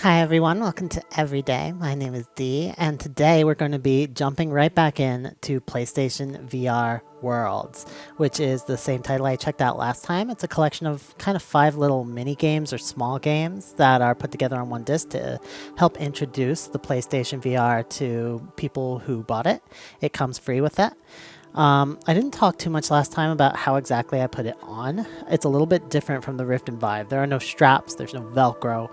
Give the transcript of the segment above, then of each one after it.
Hi everyone, welcome to Everyday. My name is Dee, and today we're going to be jumping right back in to PlayStation VR Worlds, which is the same title I checked out last time. It's a collection of kind of 5 little mini games or small games that are put together on one disc to help introduce the PlayStation VR to people who bought it. It comes free with it. I didn't talk too much last time about how exactly I put it on. It's a little bit different from the Rift and Vive. There are no straps, there's no Velcro.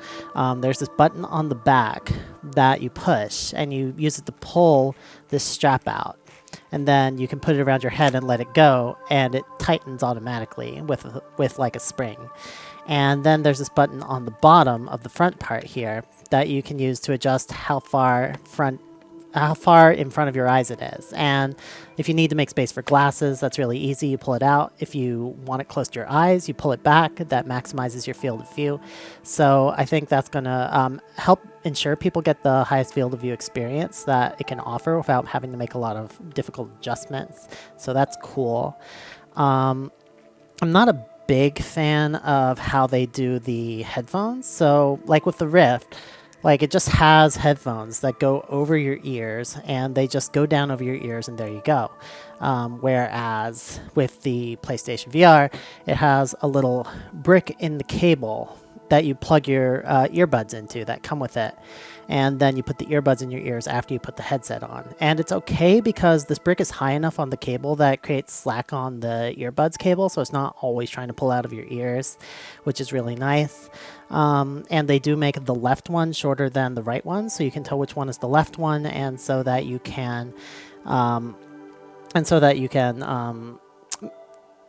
There's this button on the back that you push, and you use it to pull this strap out. And then you can put it around your head and let it go, and it tightens automatically with like a spring. And then there's this button on the bottom of the front part here that you can use to adjust how far in front of your eyes it is. And if you need to make space for glasses, that's really easy. You pull it out. If you want it close to your eyes, you pull it back. That maximizes your field of view. So I think that's going to help ensure people get the highest field of view experience that it can offer without having to make a lot of difficult adjustments. So that's cool. I'm not a big fan of how they do the headphones. So like with the Rift, like it just has headphones that go over your ears, and they just go down over your ears, and there you go. Whereas with the PlayStation VR, it has a little brick in the cable that you plug your earbuds into that come with it. And then you put the earbuds in your ears after you put the headset on. And it's okay because this brick is high enough on the cable that it creates slack on the earbuds cable, so it's not always trying to pull out of your ears, which is really nice. And they do make the left one shorter than the right one, so you can tell which one is the left one, and so that you can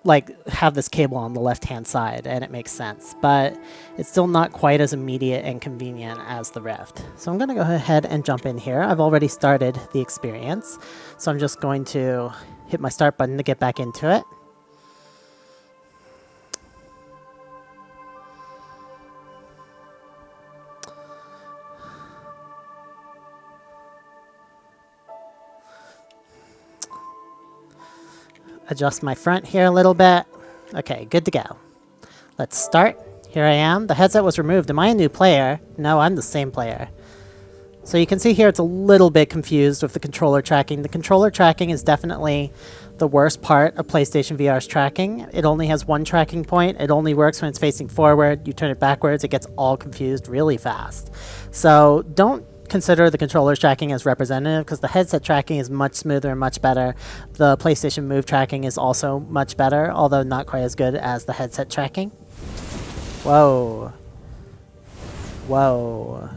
like have this cable on the left hand side, and it makes sense, but it's still not quite as immediate and convenient as the Rift. So I'm going to go ahead and jump in here. I've already started the experience, so I'm just going to hit my start button to get back into it. Adjust my front here a little bit. Okay, good to go. Let's start. Here I am. The headset was removed. Am I a new player? No, I'm the same player. So you can see here it's a little bit confused with the controller tracking. The controller tracking is definitely the worst part of PlayStation VR's tracking. It only has one tracking point. It only works when it's facing forward. You turn it backwards, it gets all confused really fast. So don't consider the controller's tracking as representative, because the headset tracking is much smoother and much better. The PlayStation Move tracking is also much better, although not quite as good as the headset tracking. Whoa. Whoa.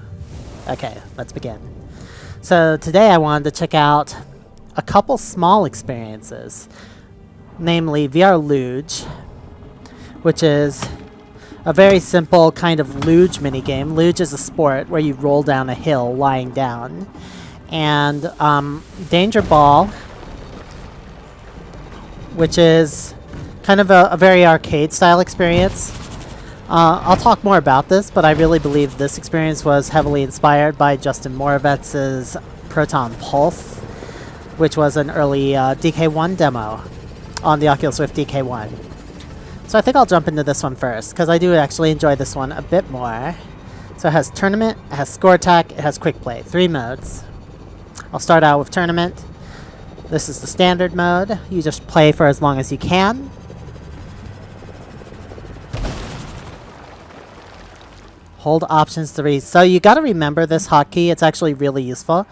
Okay, let's begin. So today I wanted to check out a couple small experiences, namely VR Luge, which is a very simple kind of luge minigame. Luge is a sport where you roll down a hill lying down. And Danger Ball, which is kind of a very arcade style experience. I'll talk more about this, but I really believe this experience was heavily inspired by Justin Moravetz's Proton Pulse, which was an early DK1 demo on the Oculus Rift DK1. So I think I'll jump into this one first, because I do actually enjoy this one a bit more. So it has Tournament, it has Score Attack, it has Quick Play, 3 modes. I'll start out with Tournament. This is the standard mode. You just play for as long as you can. Hold options 3. So you got to remember this hotkey. It's actually really useful.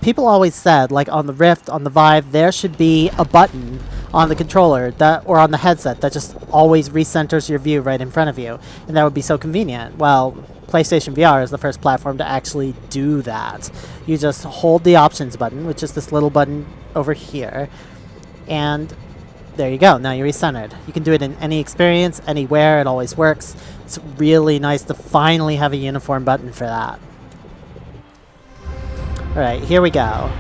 People always said, like on the Rift, on the Vive, there should be a button on the controller that, or on the headset, that just always recenters your view right in front of you, and that would be so convenient. Well, PlayStation VR is the first platform to actually do that. You just hold the options button, which is this little button over here, and there you go. Now you're recentered. You can do it in any experience, anywhere. It always works. It's really nice to finally have a uniform button for that. Alright, here we go.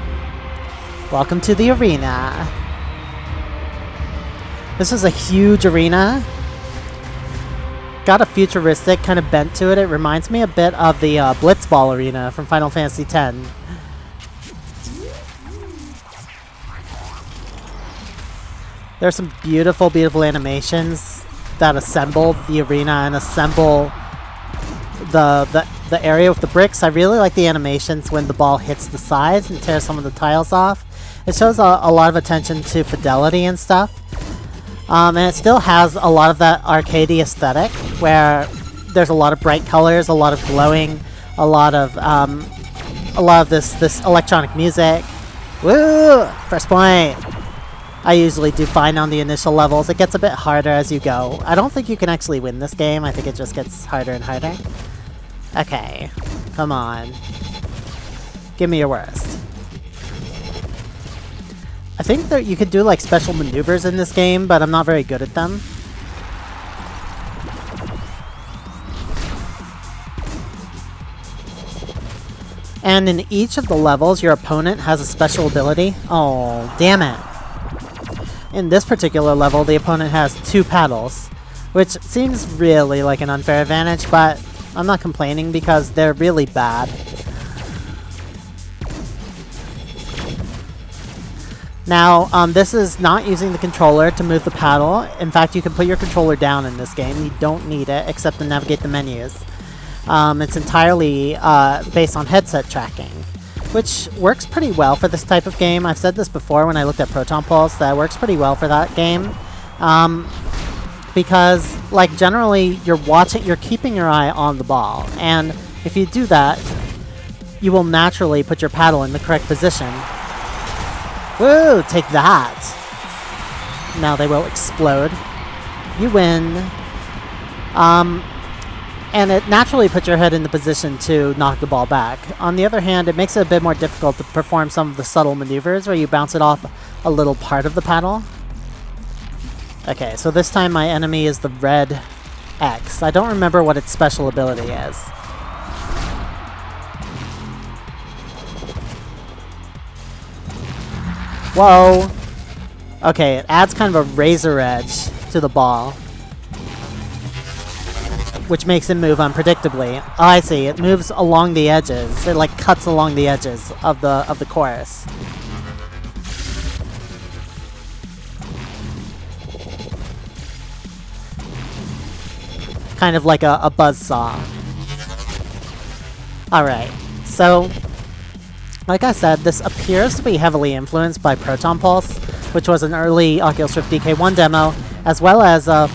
Welcome to the arena. This is a huge arena. Got a futuristic kind of bent to it. It reminds me a bit of the Blitzball arena from Final Fantasy X. There's some beautiful, beautiful animations that assemble the arena and assemble the the area with the bricks. I really like the animations when the ball hits the sides and tears some of the tiles off. It shows a lot of attention to fidelity and stuff. And it still has a lot of that arcadey aesthetic where there's a lot of bright colors, a lot of glowing, a lot of this electronic music. Woo! First point! I usually do fine on the initial levels. It gets a bit harder as you go. I don't think you can actually win this game. I think it just gets harder and harder. Okay. Come on. Give me your worst. I think that you could do like special maneuvers in this game, but I'm not very good at them. And in each of the levels, your opponent has a special ability. Oh, damn it. In this particular level, the opponent has 2 paddles, which seems really like an unfair advantage, but I'm not complaining because they're really bad. Now, this is not using the controller to move the paddle. In fact, you can put your controller down in this game. You don't need it except to navigate the menus. It's entirely based on headset tracking, which works pretty well for this type of game. I've said this before when I looked at Proton Pulse, that works pretty well for that game. Because, like, generally, you're keeping your eye on the ball, and if you do that, you will naturally put your paddle in the correct position. Woo! Take that! Now they will explode. You win. And it naturally puts your head in the position to knock the ball back. On the other hand, it makes it a bit more difficult to perform some of the subtle maneuvers where you bounce it off a little part of the paddle. Okay, so this time my enemy is the red X. I don't remember what its special ability is. Whoa! Okay, it adds kind of a razor edge to the ball, which makes it move unpredictably. Oh, I see. It moves along the edges. It like cuts along the edges of the course. Kind of like a buzzsaw. Alright, so like I said, this appears to be heavily influenced by Proton Pulse, which was an early Oculus Rift DK1 demo, as well as a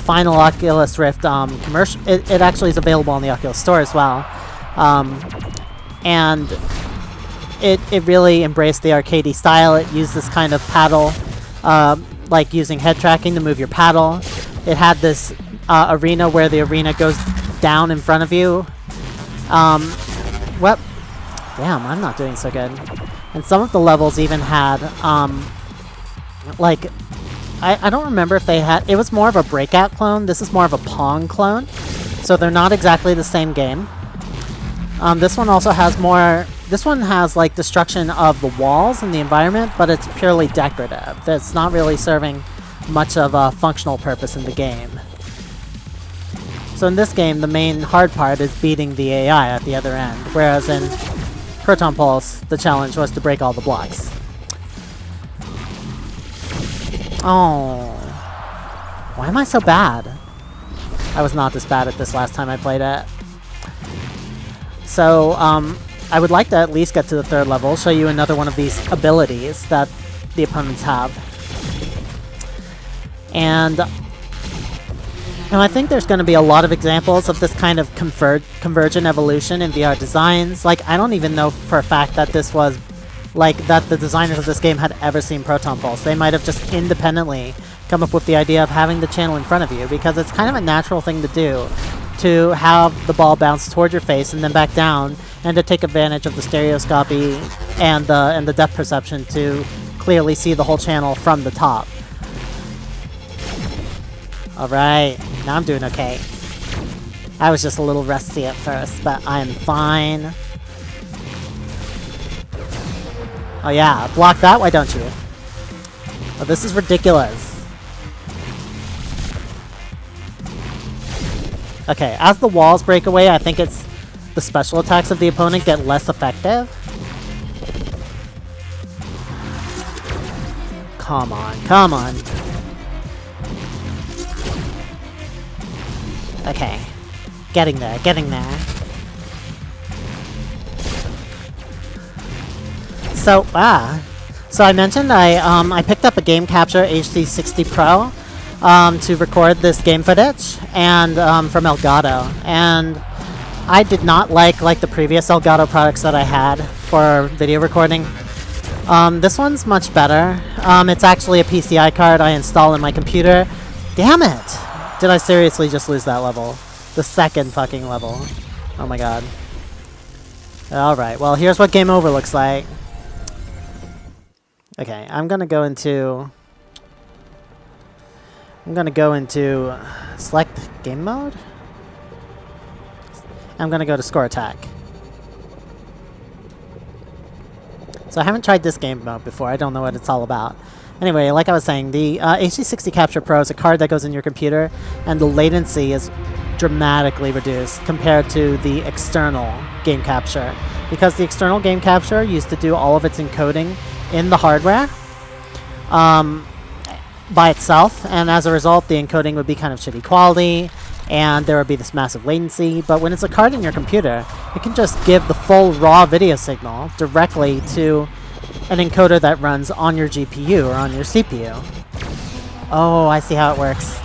final Oculus Rift commercial. It actually is available on the Oculus Store as well. And it really embraced the arcadey style. It used this kind of paddle, like using head tracking to move your paddle. It had this arena where the arena goes down in front of you. Well, damn, I'm not doing so good. And some of the levels even had, like, I don't remember if they had... It was more of a Breakout clone. This is more of a Pong clone. So they're not exactly the same game. This one also has more... This one has, like, destruction of the walls and the environment, but it's purely decorative. It's not really serving much of a functional purpose in the game. So in this game, the main hard part is beating the AI at the other end, whereas in Proton Pulse, the challenge was to break all the blocks. Oh. Why am I so bad? I was not this bad at this last time I played it. So, I would like to at least get to the 3rd level, show you another one of these abilities that the opponents have. And I think there's going to be a lot of examples of this kind of convergent evolution in VR designs. Like, I don't even know for a fact that this was, like, that the designers of this game had ever seen Proton Pulse. They might have just independently come up with the idea of having the channel in front of you, because it's kind of a natural thing to do, to have the ball bounce toward your face and then back down, and to take advantage of the stereoscopy and the depth perception to clearly see the whole channel from the top. Alright, now I'm doing okay. I was just a little rusty at first, but I'm fine. Oh yeah, block that, why don't you? Oh, this is ridiculous. Okay, as the walls break away, I think it's the special attacks of the opponent get less effective. Come on, come on. Okay. Getting there, getting there. So I mentioned I picked up a Game Capture HD60 Pro to record this game footage and from Elgato, and I did not like the previous Elgato products that I had for video recording. This one's much better. It's actually a PCI card I install in my computer. Damn it! Did I seriously just lose that level? The second fucking level. Oh my god. Alright, well here's what game over looks like. Okay, I'm gonna go into select game mode. I'm gonna go to score attack. So I haven't tried this game mode before. I don't know what it's all about. Anyway, like I was saying, the HD60 Capture Pro is a card that goes in your computer, and the latency is dramatically reduced compared to the external game capture, because the external game capture used to do all of its encoding in the hardware by itself, and as a result the encoding would be kind of shitty quality and there would be this massive latency. But when it's a card in your computer, it can just give the full raw video signal directly to an encoder that runs on your GPU or on your CPU. Oh, I see how it works.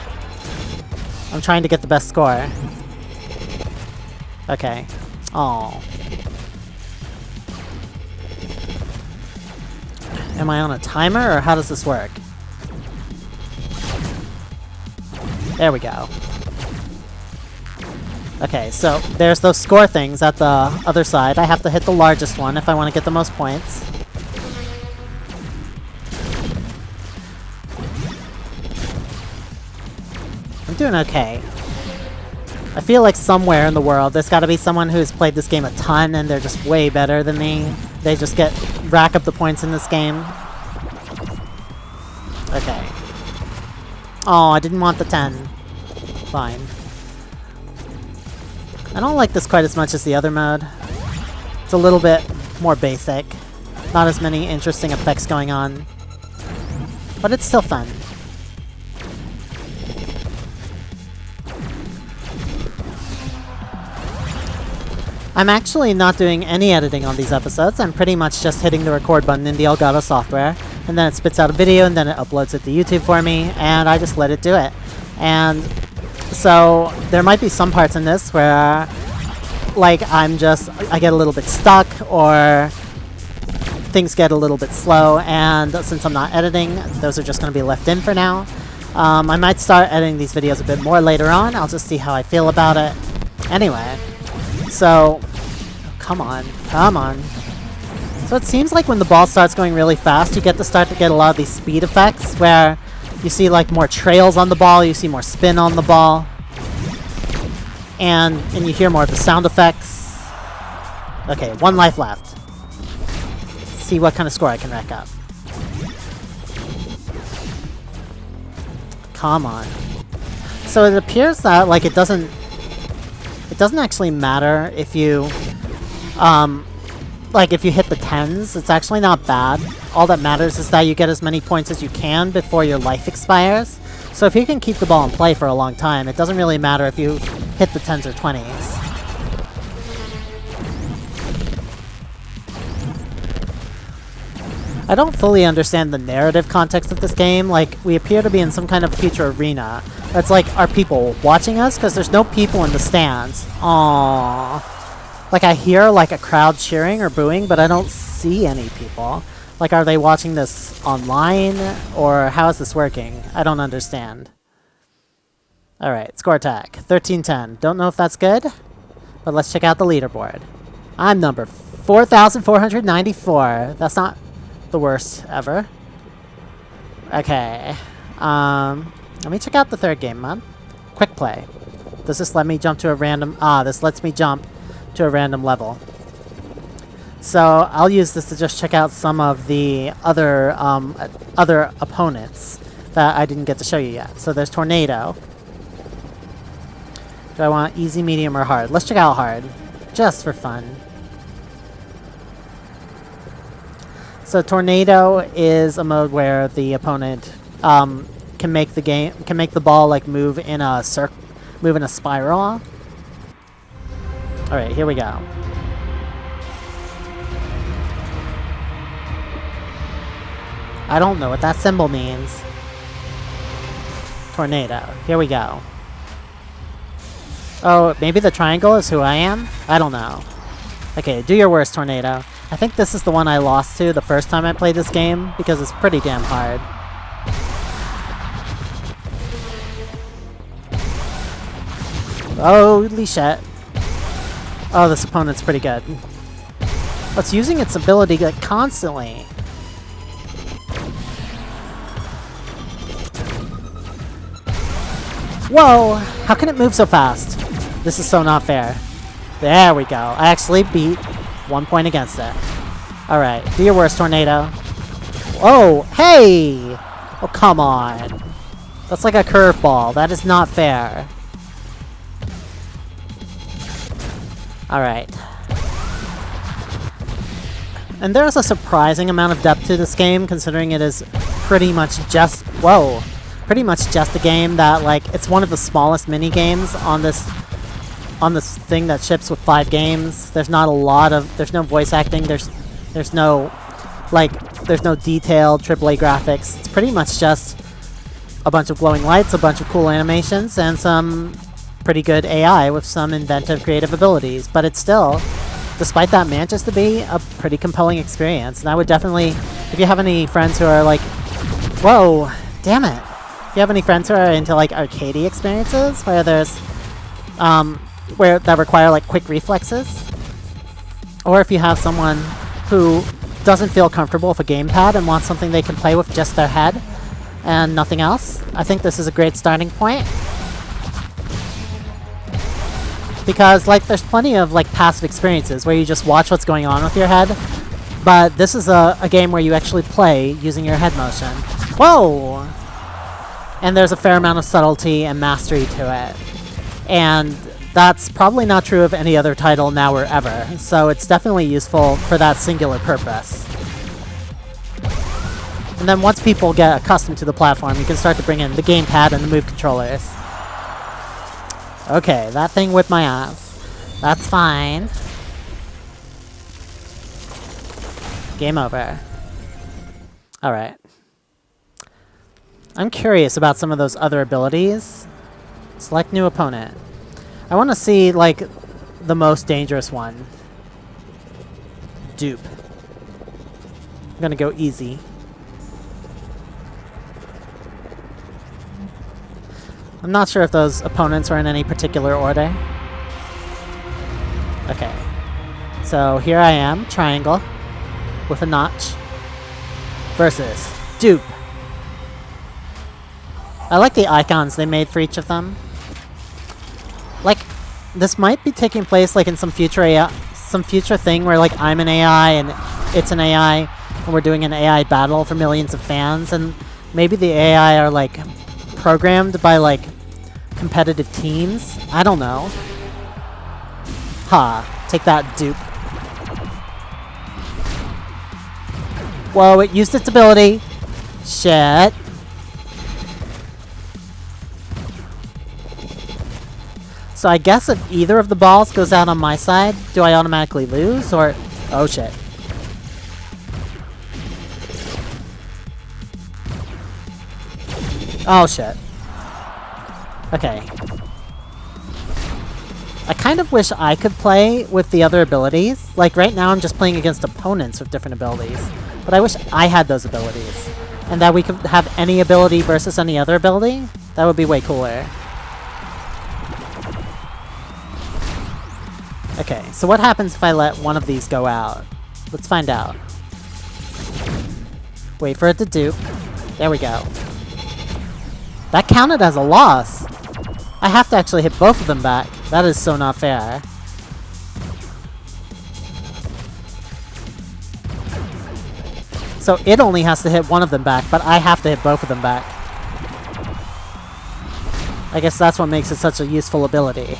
I'm trying to get the best score. Okay. Oh. Am I on a timer, or how does this work? There we go. Okay, so there's those score things at the other side. I have to hit the largest one if I want to get the most points. I'm doing okay. I feel like somewhere in the world there's got to be someone who's played this game a ton and they're just way better than me. They just rack up the points in this game. Okay. Oh, I didn't want the 10. Fine. I don't like this quite as much as the other mode. It's a little bit more basic. Not as many interesting effects going on. But it's still fun. I'm actually not doing any editing on these episodes. I'm pretty much just hitting the record button in the Elgato software, and then it spits out a video, and then it uploads it to YouTube for me, and I just let it do it. And so there might be some parts in this where like I get a little bit stuck, or things get a little bit slow, and since I'm not editing, those are just going to be left in for now. I might start editing these videos a bit more later on. I'll just see how I feel about it. Anyway, so come on. So it seems like when the ball starts going really fast, you start to get a lot of these speed effects where you see like more trails on the ball, you see more spin on the ball, and you hear more of the sound effects. Okay, 1 life left. Let's see what kind of score I can rack up. Come on. So it appears that like it doesn't actually matter if you like if you hit the 10s. It's actually not bad. All that matters is that you get as many points as you can before your life expires. So if you can keep the ball in play for a long time, it doesn't really matter if you hit the 10s or 20s. I don't fully understand the narrative context of this game. Like, we appear to be in some kind of future arena. It's like, are people watching us? Because there's no people in the stands. Aww. Like, I hear like a crowd cheering or booing, but I don't see any people. Like, are they watching this online, or how is this working? I don't understand. Alright, score attack. 1310. Don't know if that's good, but let's check out the leaderboard. I'm number 4,494. That's not the worst ever. Okay. Let me check out the third game mode. Quick play. Does this let me jump to a random... this lets me jump to a random level. So I'll use this to just check out some of the other opponents that I didn't get to show you yet. So there's Tornado. Do I want easy, medium, or hard? Let's check out hard, just for fun. So Tornado is a mode where the opponent can make the ball like move in a spiral. All right, here we go. I don't know what that symbol means. Tornado. Here we go. Oh, maybe the triangle is who I am? I don't know. Okay, do your worst, Tornado. I think this is the one I lost to the first time I played this game, because it's pretty damn hard. Holy shit. Oh, this opponent's pretty good. It's using its ability like constantly. Whoa! How can it move so fast? This is so not fair. There we go. I actually beat 1 point against it. Alright, do your worst, Tornado. Oh, hey! Oh, come on. That's like a curveball. That is not fair. Alright. And there's a surprising amount of depth to this game, considering it is pretty much just... Whoa! Pretty much just a game that, like, it's one of the smallest mini-games on this thing that ships with 5 games. There's not a lot of... There's no voice acting, there's no... Like, there's no detailed AAA graphics. It's pretty much just a bunch of glowing lights, a bunch of cool animations, and some pretty good AI with some inventive creative abilities. But it's still, despite that, manages to be a pretty compelling experience. And I would definitely, if you have any friends who are like, whoa, damn it. If you have any friends who are into like arcadey experiences where there's, that require like quick reflexes, or if you have someone who doesn't feel comfortable with a gamepad and wants something they can play with just their head and nothing else, I think this is a great starting point. Because, like, there's plenty of, like, passive experiences where you just watch what's going on with your head, but this is a game where you actually play using your head motion. Whoa! And there's a fair amount of subtlety and mastery to it. And that's probably not true of any other title now or ever, so it's definitely useful for that singular purpose. And then once people get accustomed to the platform, you can start to bring in the gamepad and the move controllers. Okay, that thing whipped my ass. That's fine. Game over. Alright. I'm curious about some of those other abilities. Select new opponent. I want to see, like, the most dangerous one. Dupe. I'm gonna go easy. I'm not sure if those opponents are in any particular order. Okay. So here I am, triangle, with a notch, versus Dupe. I like the icons they made for each of them. Like, this might be taking place like in some future AI, some future thing where like I'm an AI and it's an AI, and we're doing an AI battle for millions of fans, and maybe the AI are like programmed by like competitive teams. I don't know. Ha, take that, Dupe. Whoa, it used its ability. Shit. So I guess if either of the balls goes out on my side, do I automatically lose, or... Oh shit. Oh shit. Okay. I kind of wish I could play with the other abilities. Like right now I'm just playing against opponents with different abilities. But I wish I had those abilities. And that we could have any ability versus any other ability. That would be way cooler. Okay, so what happens if I let one of these go out? Let's find out. Wait for it to dupe. There we go. That counted as a loss. I have to actually hit both of them back. That is so not fair. So it only has to hit one of them back, but I have to hit both of them back. I guess that's what makes it such a useful ability.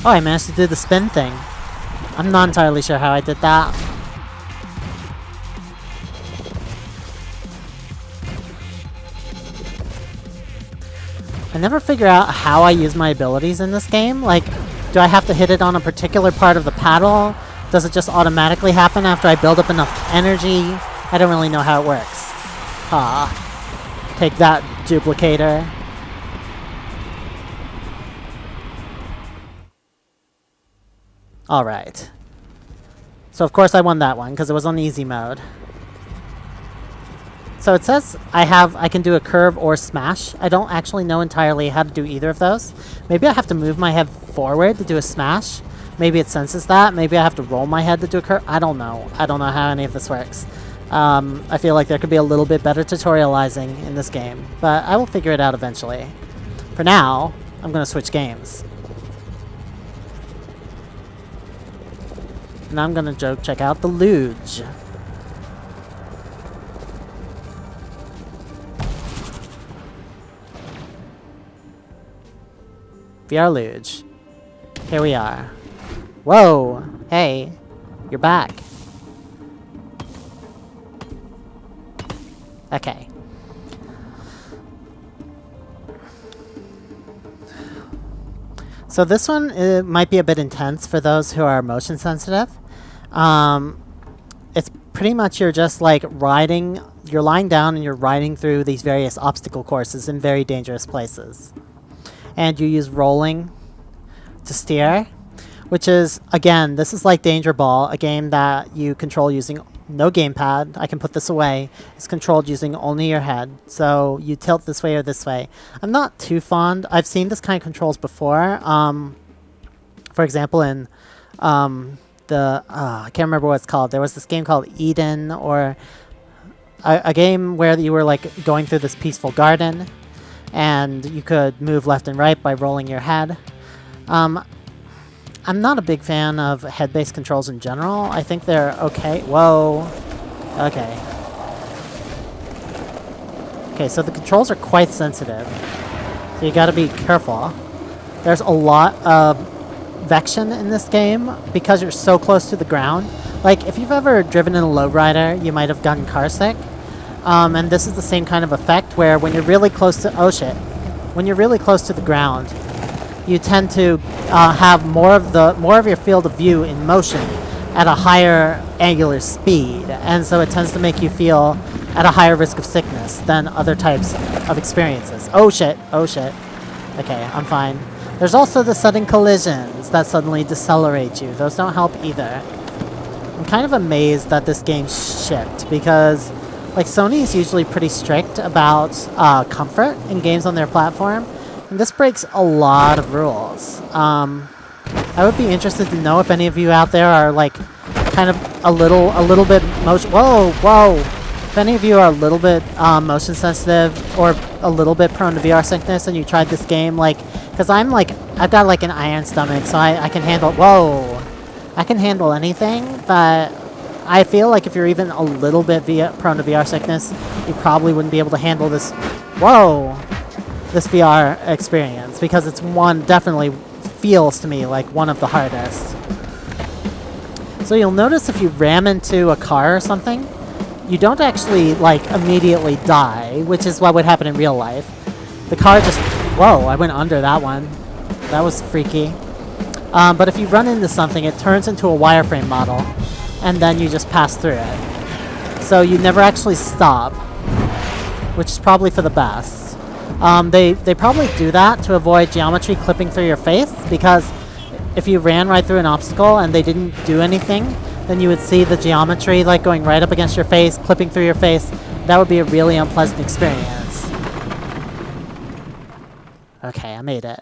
Oh, I managed to do the spin thing. I'm not entirely sure how I did that. I never figure out how I use my abilities in this game. Like, do I have to hit it on a particular part of the paddle? Does it just automatically happen after I build up enough energy? I don't really know how it works. Take that, duplicator. Alright. So of course I won that one, because it was on easy mode. So it says I can do a curve or smash. I don't actually know entirely how to do either of those. Maybe I have to move my head forward to do a smash. Maybe it senses that. Maybe I have to roll my head to do a curve. I don't know. I don't know how any of this works. I feel like there could be a little bit better tutorializing in this game, but I will figure it out eventually. For now, I'm going to switch games. And I'm going to check out the Luge. VR Luge. Here we are. Whoa! Hey, you're back. Okay. So this one might be a bit intense for those who are motion sensitive. It's pretty much you're just like riding, you're lying down and you're riding through these various obstacle courses in very dangerous places. And you use rolling to steer, which is, again, this is like Danger Ball, a game that you control using no gamepad. I can put this away. It's controlled using only your head. So you tilt this way or this way. I'm not too fond. I've seen this kind of controls before. For example, in I can't remember what it's called. There was this game called Eden, or a game where you were like going through this peaceful garden and you could move left and right by rolling your head. I'm not a big fan of head-based controls in general. I think they're okay. Whoa. Okay. Okay, so the controls are quite sensitive. So you gotta be careful. There's a lot of vection in this game because you're so close to the ground. Like, if you've ever driven in a lowrider, you might have gotten car sick. And this is the same kind of effect where when you're really close to... Oh, shit. When you're really close to the ground, you tend to have more of your field of view in motion at a higher angular speed, and so it tends to make you feel at a higher risk of sickness than other types of experiences. Oh shit, oh shit. Okay, I'm fine. There's also the sudden collisions that suddenly decelerate you. Those don't help either. I'm kind of amazed that this game shipped, because like Sony is usually pretty strict about comfort in games on their platform. And this breaks a lot of rules. I would be interested to know if any of you out there are like kind of a little bit motion. Whoa! If any of you are a little bit motion sensitive or a little bit prone to VR sickness, and you tried this game, like, because I've got like an iron stomach, so I can handle. Whoa! I can handle anything, but I feel like if you're even a little bit prone to VR sickness, you probably wouldn't be able to handle this. Whoa! This VR experience, because it's definitely feels to me like one of the hardest. So you'll notice if you ram into a car or something, you don't actually like immediately die, which is what would happen in real life. The car just... Whoa, I went under that one. That was freaky. But if you run into something, it turns into a wireframe model, and then you just pass through it. So you never actually stop, which is probably for the best. They probably do that to avoid geometry clipping through your face, because if you ran right through an obstacle and they didn't do anything, then you would see the geometry like going right up against your face, clipping through your face. That would be a really unpleasant experience. Okay, I made it.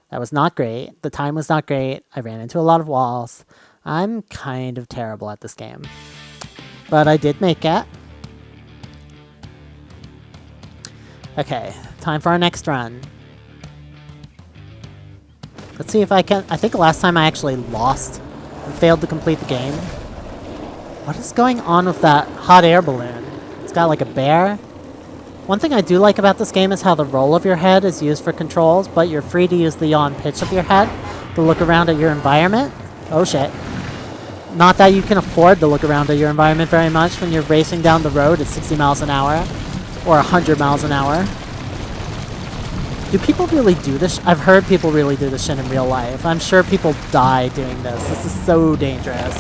That was not great. The time was not great. I ran into a lot of walls. I'm kind of terrible at this game. But I did make it. Okay, time for our next run. Let's see if I can... I think last time I actually lost and failed to complete the game. What is going on with that hot air balloon? It's got like a bear. One thing I do like about this game is how the roll of your head is used for controls, but you're free to use the yaw and pitch of your head to look around at your environment. Oh shit. Not that you can afford to look around at your environment very much when you're racing down the road at 60 miles an hour. Or 100 miles an hour. Do people really do this? I've heard people really do this shit in real life. I'm sure people die doing this. This is so dangerous.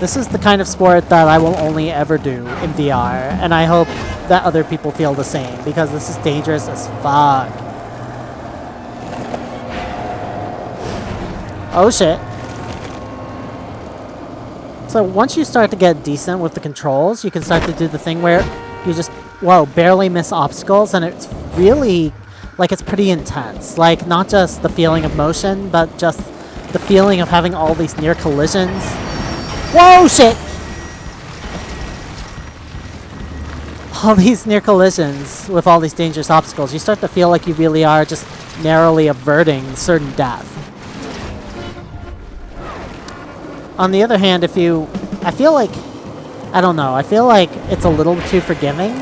This is the kind of sport that I will only ever do in VR, and I hope that other people feel the same, because this is dangerous as fuck. Oh shit. So once you start to get decent with the controls, you can start to do the thing where you just, whoa, barely miss obstacles, and it's really, like, it's pretty intense. Like, not just the feeling of motion, but just the feeling of having all these near collisions. Whoa, shit! All these near collisions with all these dangerous obstacles. You start to feel like you really are just narrowly averting certain death. On the other hand, I feel like it's a little too forgiving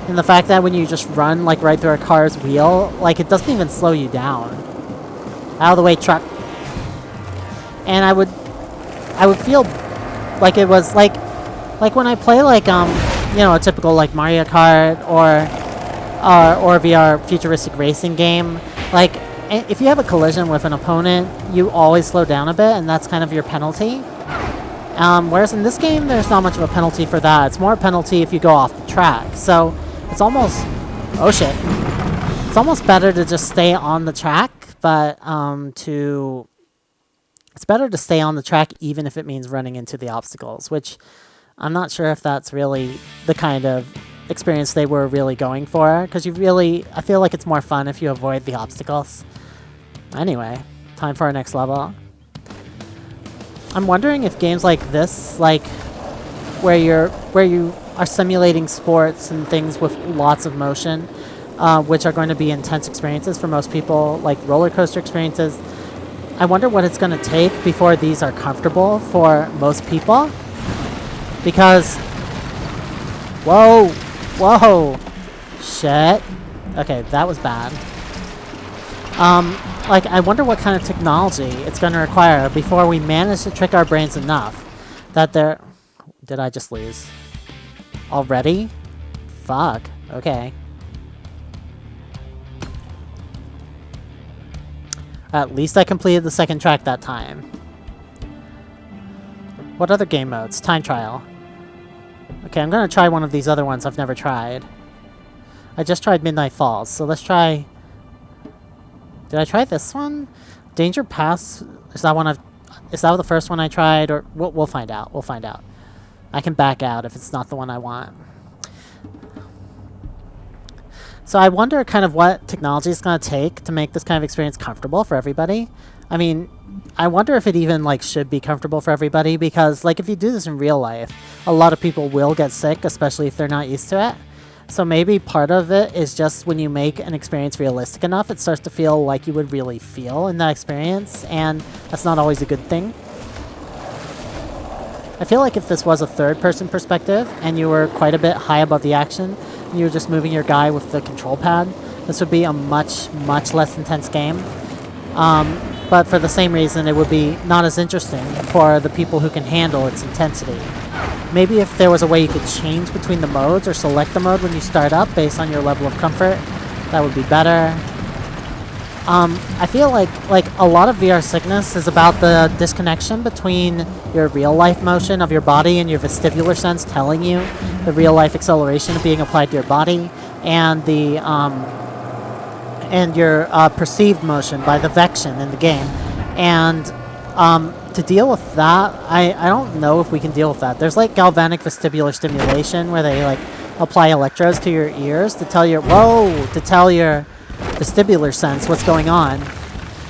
in the fact that when you just run, like, right through a car's wheel, like, it doesn't even slow you down. Out of the way, truck. And I would feel like it was like when I play, like, you know, a typical, like, Mario Kart or VR futuristic racing game. Like, if you have a collision with an opponent, you always slow down a bit, and that's kind of your penalty. Whereas in this game, there's not much of a penalty for that. It's more a penalty if you go off the track. So it's almost, oh shit, it's almost better to just stay on the track, but it's better to stay on the track even if it means running into the obstacles, which I'm not sure if that's really the kind of experience they were really going for, because I feel like it's more fun if you avoid the obstacles. Anyway, time for our next level. I'm wondering if games like this, like where you are simulating sports and things with lots of motion, which are going to be intense experiences for most people, like roller coaster experiences. I wonder what it's going to take before these are comfortable for most people. Because, whoa, shit. Okay, that was bad. Like, I wonder what kind of technology it's going to require before we manage to trick our brains enough that they're... Did I just lose? Already? Fuck. Okay. At least I completed the second track that time. What other game modes? Time trial. Okay, I'm going to try one of these other ones I've never tried. I just tried Midnight Falls, so let's try... Did I try this one? Danger Pass? Is that the first one I tried? Or we'll find out. We'll find out. I can back out if it's not the one I want. So I wonder kind of what technology it's going to take to make this kind of experience comfortable for everybody. I mean, I wonder if it even, like, should be comfortable for everybody, because, like, if you do this in real life, a lot of people will get sick, especially if they're not used to it. So maybe part of it is just when you make an experience realistic enough, it starts to feel like you would really feel in that experience, and that's not always a good thing. I feel like if this was a third-person perspective, and you were quite a bit high above the action, and you were just moving your guy with the control pad, this would be a much, much less intense game. But for the same reason, it would be not as interesting for the people who can handle its intensity. Maybe if there was a way you could change between the modes or select the mode when you start up based on your level of comfort, that would be better. I feel like a lot of VR sickness is about the disconnection between your real-life motion of your body and your vestibular sense telling you the real-life acceleration being applied to your body, and the and your perceived motion by the vection in the game. And to deal with that, I don't know if we can deal with that. There's like galvanic vestibular stimulation where they like apply electrodes to your ears to tell your vestibular sense what's going on.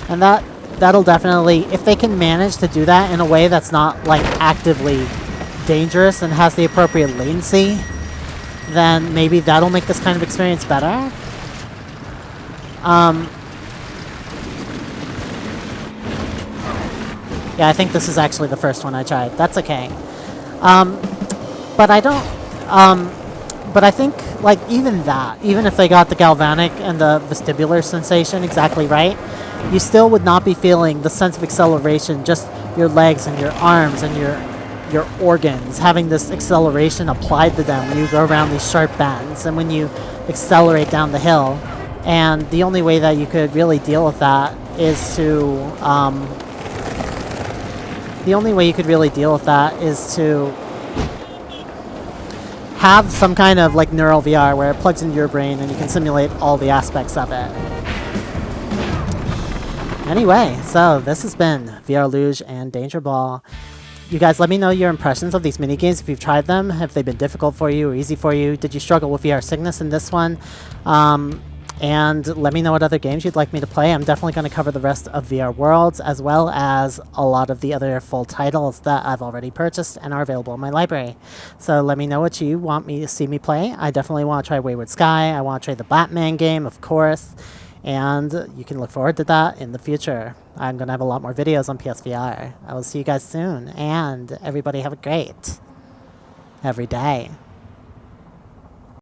And that'll definitely, if they can manage to do that in a way that's not like actively dangerous and has the appropriate latency, then maybe that'll make this kind of experience better. Yeah, I think this is actually the first one I tried. That's okay. But I don't... but I think, like, even if they got the galvanic and the vestibular sensation exactly right, you still would not be feeling the sense of acceleration, just your legs and your arms and your organs having this acceleration applied to them when you go around these sharp bends and when you accelerate down the hill. And the only way that you could really deal with that is to the only way you could really deal with that is to have some kind of like neural VR where it plugs into your brain and you can simulate all the aspects of it. Anyway, so this has been VR Luge and Danger Ball. You guys let me know your impressions of these minigames if you've tried them. Have they been difficult for you or easy for you? Did you struggle with VR sickness in this one? And let me know what other games you'd like me to play. I'm definitely going to cover the rest of VR Worlds as well as a lot of the other full titles that I've already purchased and are available in my library. So let me know what you want me to see me play. I definitely want to try Wayward Sky. I want to try the Batman game, of course. And you can look forward to that in the future. I'm going to have a lot more videos on PSVR. I will see you guys soon. And everybody have a great every day.